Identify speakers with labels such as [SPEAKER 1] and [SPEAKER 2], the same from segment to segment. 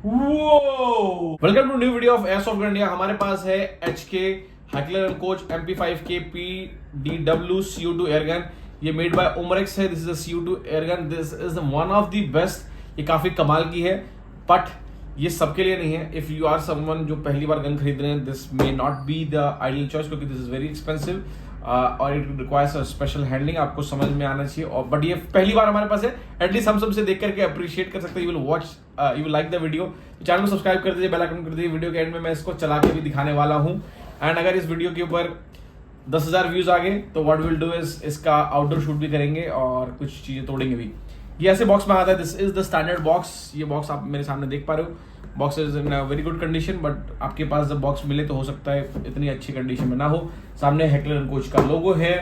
[SPEAKER 1] Welcome to new video of Airsoft India. हमारे पास है HK Heckler and Koch MP5K PDW CO2 airgun. ये made by Umarex है। This is a CO2 airgun. This is one of the best. ये काफी कमाल की है, बट ये सबके लिए नहीं है। इफ यू आर समवन जो पहली बार गन खरीद रहे हैं, this may not be the ideal choice, क्योंकि दिस इज वेरी एक्सपेंसिव और it requires a special handling. आपको समझ में आना चाहिए। और बट ये पहली बार हमारे पास है, एटलीस्ट हम सबसे देख करके अप्रिशिएट कर सकते हैं। You will watch, you will like the video. Channel को सब्सक्राइब कर दीजिए, बेल आइकन कर दीजिए। वीडियो के एंड में मैं इसको चला के भी दिखाने वाला हूँ। एंड अगर इस वीडियो के ऊपर 10,000 व्यूज आ गए तो व्हाट विल डू इज इसका आउटडोर शूट भी करेंगे और कुछ चीजें तोड़ेंगे भी। ये ऐसे बॉक्स में आता है। This is the standard box. ये बॉक्स आप मेरे सामने देख पा रहे हो। Box is in very good condition, but आपके पास जब बॉक्स मिले तो हो सकता है इतनी अच्छी कंडीशन में ना हो। सामने हैकलर एंड कोच का लोगो है।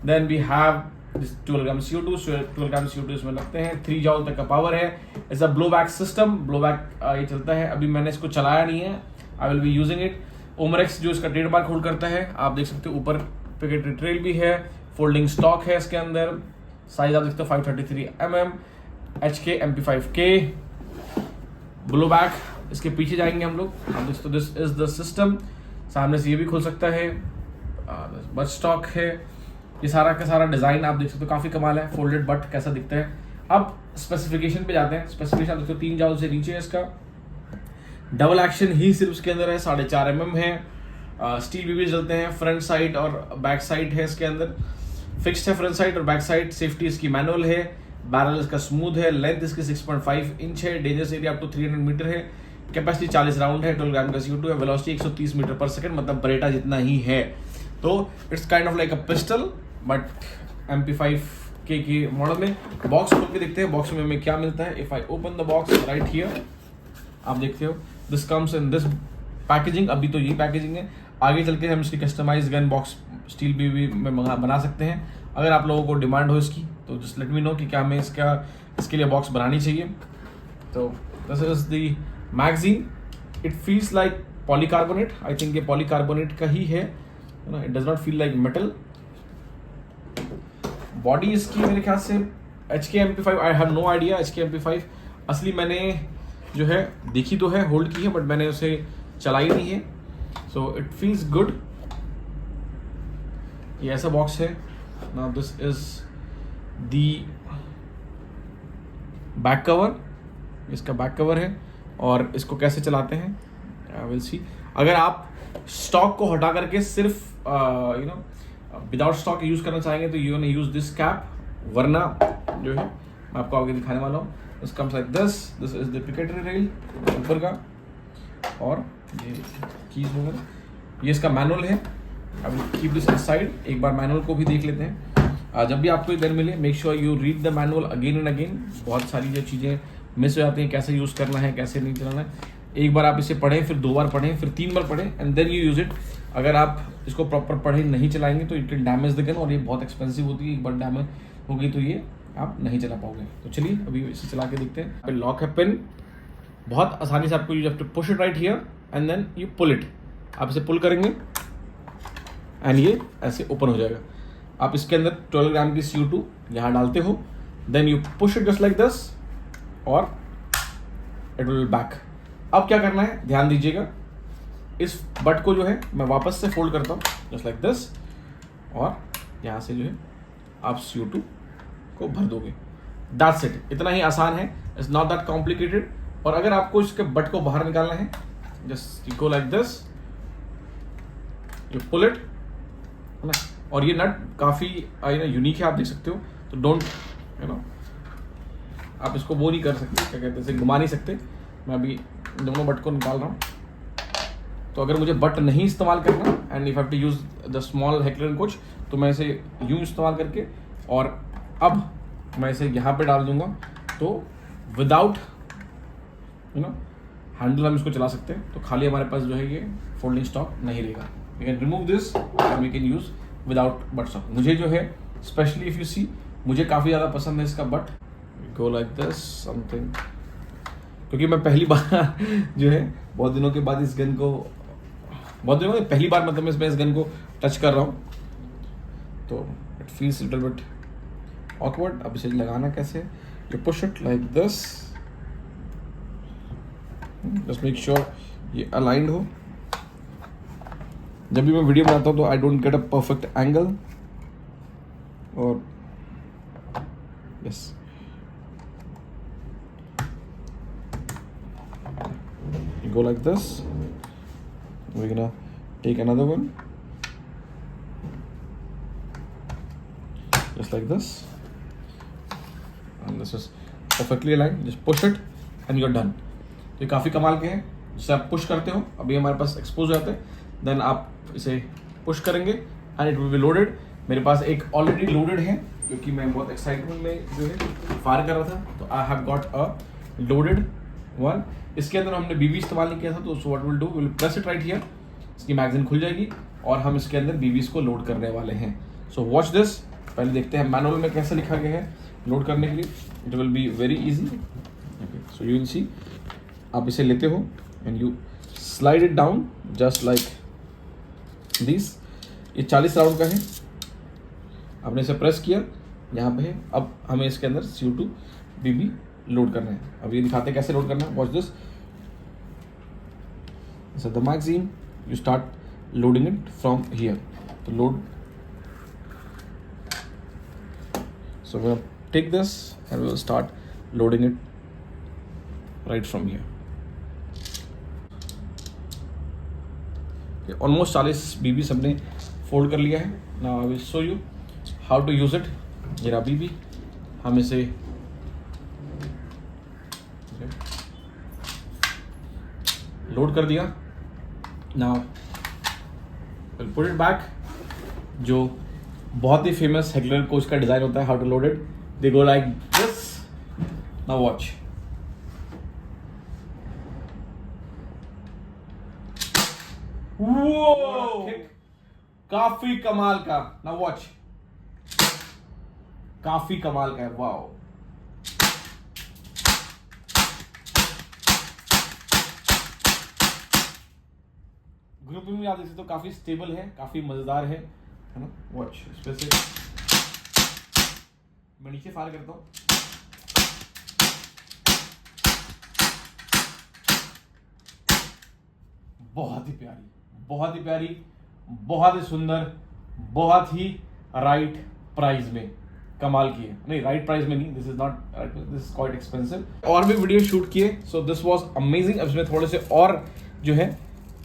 [SPEAKER 1] Then we have this 12 gram CO2। 12 gram CO2 इसमें लगते हैं। 3 जॉल तक का पावर है। It's a blowback system. Blowback ये चलता है। अभी मैंने इसको चलाया नहीं है। I will be using it. Umarex जो इसका ट्रेडमार्क होल्ड करता है, आप देख सकते हो। ऊपर पिकेट ट्रेल भी है। फोल्डिंग स्टॉक है इसके अंदर। साइज आप देखते हो 533 mm। HK MP5K blow back. इसके पीछे जाएंगे हम लोग। आप देखते हो दिस इज द सिस्टम। सामने से ये भी खुल सकता है। बट स्टॉक है। ये सारा का सारा डिजाइन आप देख सकते हो, काफी कमाल है। फोल्डेड बट कैसा दिखता है। अब स्पेसिफिकेशन पे जाते हैं। स्पेसिफिकेशन आप देखते हो 3 जाउल से नीचे है इसका। डबल एक्शन ही सिर्फ इसके अंदर है। 4.5 mm है। स्टील बीबी चलते हैं। फ्रंट साइड और बैक साइड है इसके अंदर। फिक्स्ड है फ्रंट साइड और बैक साइड। सेफ्टी इसकी मैनुअल है। बैरल इसका स्मूथ है। लेंथ इसकी 6.5 इंच है। Dangerous area up to 300 metre है। कैपेसिटी 40 राउंड है। 12 ग्राम का CO2 है। वेलोसिटी 130 मीटर पर सेकंड, मतलब बरेटा जितना ही है। तो it's kind of like a pistol, but MP5K के मॉडल में। बॉक्स खोल के देखते हैं बॉक्स में हमें क्या मिलता है। If I open the box right here, आप देखते हो this comes in this packaging. अभी तो यही पैकेजिंग है। आगे चल के हम इसकी कस्टमाइज गन बॉक्स स्टील बीबी में बना सकते हैं। अगर आप लोगों को डिमांड हो इसकी तो जस्ट लेट मी नो कि क्या हमें इसके लिए बॉक्स बनानी चाहिए। तो this is the magazine. It feels like polycarbonate. I think ये पॉलीकार्बोनेट का ही है। It does not feel like metal. Body इसकी मेरे ख्याल से HK MP5, I have no idea. HK MP5 असली मैंने जो है देखी तो है, होल्ड की है, बट मैंने उसे चलाई नहीं है। So it feels good. ये ऐसा बॉक्स है। Now this is the back cover. इसका बैक कवर है और इसको कैसे चलाते हैं आई विल सी। अगर आप स्टॉक को हटा करके सिर्फ विदाउट स्टॉक यूज करना चाहेंगे तो यू यूज दिस कैप, वरना जो है मैं आपको आगे दिखाने वाला हूँ। This comes like this is the picatinny rail ऊपर का, और ये कीज वगैरह। ये इसका मैनुअल है। अब कीप दिस साइड। एक बार मैनुअल को भी देख लेते हैं। जब भी आपको गन मिले, make sure you read the manual again and again. बहुत सारी जो चीज़ें मिस हो जाती हैं, कैसे यूज़ करना है, कैसे नहीं चलाना है। एक बार आप इसे पढ़ें, फिर 2 बार पढ़ें, फिर 3 बार पढ़ें, and then you use it. अगर आप इसको प्रॉपर पढ़े नहीं चलाएंगे तो it will damage the gun, और ये बहुत एक्सपेंसिव होती है। एक बार डैमेज होगी तो ये आप नहीं चला पाओगे। तो चलिए अभी इसे चला के देखते हैं। लॉक है पिन। बहुत आसानी से आपको you have to push it right here and then you pull it. आप इसे पुल करेंगे एंड ये ऐसे ओपन हो जाएगा। आप इसके अंदर 12 ग्राम की CO2 यहाँ डालते हो, then you push it just like this और इट विल बैक। अब क्या करना है ध्यान दीजिएगा। इस बट को जो है मैं वापस से फोल्ड करता हूँ जस्ट लाइक दिस, और यहाँ से जो है आप CO2 को भर दोगे। That's it. इतना ही आसान है। It's not that complicated. और अगर आपको इसके बट को बाहर निकालना है, just you go like this, you pull it, है ना। और ये नट काफ़ी यूनिक है, आप देख सकते हो। तो डोंट आप इसको वो नहीं कर सकते, क्या कहते हैं, इसे घुमा नहीं सकते। मैं अभी दोनों बट को निकाल रहा हूँ। तो अगर मुझे बट नहीं इस्तेमाल करना and if have to use the small Heckler and Koch, तो मैं इसे यूं इस्तेमाल करके, और अब मैं इसे यहाँ पे डाल दूंगा। तो विदाउट हैंडल हम इसको चला सकते हैं। तो खाली हमारे पास जो है ये फोल्डिंग स्टॉक नहीं रहेगा। We can remove this and we can use without butt stock. मुझे जो है स्पेशली इफ यू सी, मुझे काफ़ी ज़्यादा पसंद है इसका but. Go like this something, क्योंकि मैं पहली बार जो है बहुत दिनों के बाद इस गन को, बहुत दिनों में पहली बार मतलब मैं इस गन को टच कर रहा हूँ, तो it feels little bit awkward. अब इसे लगाना कैसे, you push it like this, just make sure ये अलाइंड हो। जब भी मैं वीडियो बनाता हूँ तो I don't get a perfect angle, और yes go like this. We're gonna take another one just like this, and this is perfectly aligned. Just push it and you're done. तो ये काफ़ी कमाल के हैं, जिसे आप पुश करते हो, अभी हमारे पास एक्सपोज हो जाते हैं, देन आप इसे पुश करेंगे and it will be loaded. मेरे पास एक ऑलरेडी लोडेड है, क्योंकि मैं बहुत एक्साइटमेंट में जो है फायर कर रहा था, तो I have got a loaded one. इसके अंदर हमने बीबी इस्तेमाल नहीं किया था, तो so what will do, will press it right here, इसकी मैगजीन खुल जाएगी और हम इसके अंदर बीबीज को लोड करने वाले हैं। So watch this. पहले देखते हैं मैनुअल में कैसे लिखा गया है लोड करने के लिए। It will be very easy. So you will see, आप इसे लेते हो and you slide it down just like this. ये 40 राउंड का है, आपने इसे प्रेस किया, यहाँ पे है। अब हमें इसके अंदर CO2 बीबी लोड करना है। अब ये दिखाते हैं कैसे लोड करना है। Watch this. So the magazine, you start loading it from here. So load. So we'll take this and we'll start loading it right from here. Okay, almost 40 BBs हमने फोल्ड कर लिया है। Now I will show you how to use it. ये रहा BB, हम इसे load कर दिया। Now we'll put it back. जो बहुत ही फेमस हेकलर कोच का डिजाइन होता है, how to load it, they go like this. Now watch, काफी कमाल का। नाउ वॉच, काफी कमाल का है। वाओ, ग्रुप में आप देख सकते हो काफी स्टेबल है, काफी मजेदार है ना। वॉच, इस पे से मैं नीचे फायर करता हूँ। बहुत ही प्यारी, बहुत ही प्यारी, बहुत ही सुंदर, बहुत ही राइट प्राइस में कमाल की है। नहीं, राइट प्राइस में नहीं, this is not, this is quite expensive. और भी वीडियो शूट किए, सो दिस वाज अमेजिंग। अब इसमें थोड़े से और जो है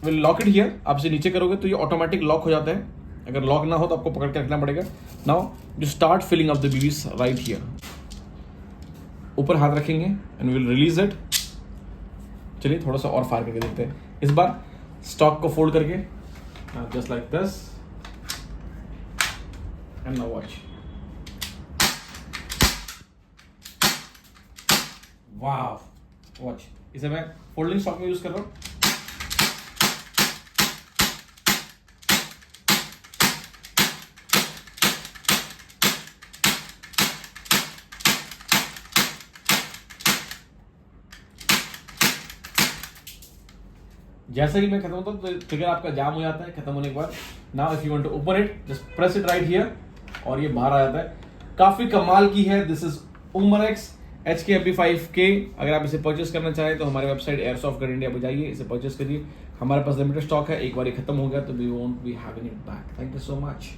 [SPEAKER 1] विल लॉक इट हियर। आप इसे नीचे करोगे तो ये ऑटोमेटिक लॉक हो जाता है, अगर लॉक ना हो तो आपको पकड़ के रखना पड़ेगा। Now you start filling up the BBs right here. ऊपर हाथ रखेंगे एंड विल रिलीज इट। चलिए थोड़ा सा और फायर करके देखते हैं। इस बार स्टॉक को फोल्ड करके just like this and now watch. Wow, watch, इसे मैं फोल्डिंग स्टॉक में यूज कर रहा हूँ। जैसे ही मैं खत्म होता हूँ तो ट्रिगर आपका जाम हो जाता है खत्म होने के बाद। Now if you want to open it, just press it right here और ये बाहर आ जाता है। काफी कमाल की है। This is Umarex HK MP5K। अगर आप इसे परचेस करना चाहें तो हमारे वेबसाइट एयरसॉफ्ट गन इंडिया पर जाइए, इसे परचेस करिए। हमारे पास लिमिटेड स्टॉक है, एक बार ये खत्म हो गया तो we won't be having it back. Thank you so much.